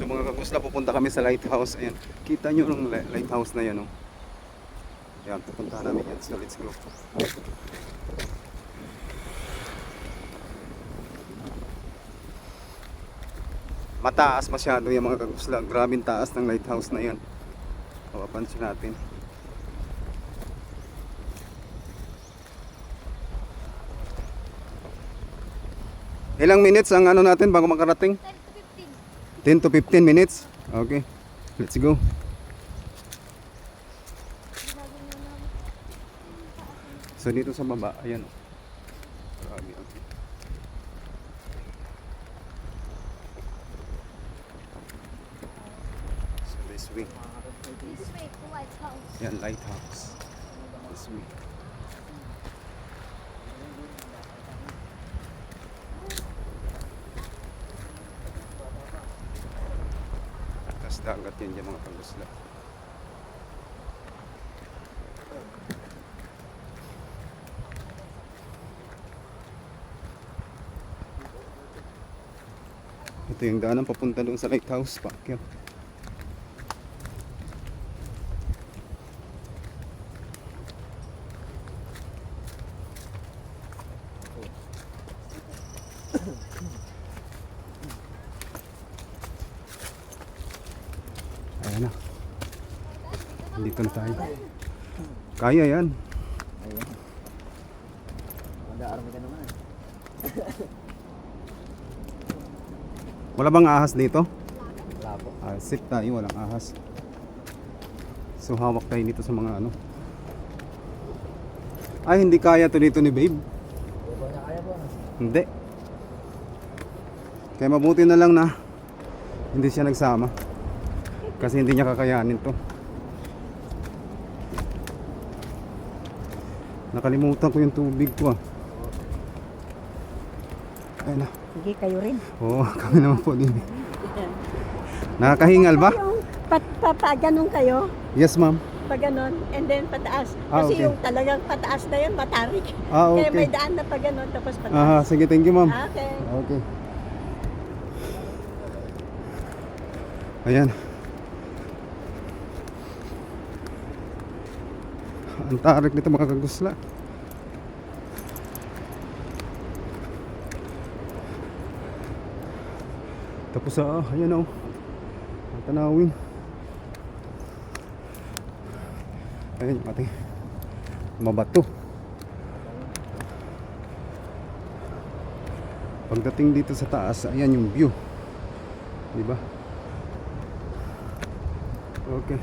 So mga kagusla, pupunta kami sa lighthouse. Ayan, kita nyo yung lighthouse na yan, oh. Ayan, pupunta namin yan. So let's go. Mataas masyado yung mga kagusla. Grabing taas ng lighthouse na yan. Papansin natin. Ilang minutes ang ano natin bago makarating? 10 to 15 minutes. Okay. Let's go. So dito sa baba, ayan. Grabe, okay. So this way. This way to lighthouse. Yan, lighthouse. This way. Atas dagat yan yung mga pangusla. Ito yung daanan papunta doon sa lighthouse. Paakyat. Ayan na. Dito na tayo. Kaya yan. Ayun. Mag-aarami ka naman. Wala bang ahas dito? Wala po. Sit tayo, walang ahas. So hawak tayo dito sa mga ano. Ay, hindi kaya to dito ni babe. Hindi po niya kaya po. Hindi. Kaya mabuti na lang na hindi siya nagsama. Kasi hindi niya kakayanin to. Nakalimutan ko yung tubig ko, ah. Ayun na. Sige, kayo rin. Oo, kami naman po din. Nakakahingal ba? Yung ganun kayo, Yes, ma'am. pag ganun, and then pataas. Ah, Kasi okay. yung talagang pataas na yun, matarik. Ah, Kaya may okay. daan na pag ganun, tapos Aha, pataas. sige, thank you, ma'am. Okay. Okay. Ayan. Ang tarik nito mga kagusla. Tapos ayan, oh. Ang tanawin. Ayan yung ating mabato. Pagdating dito sa taas, ayan yung view. Diba? Okay.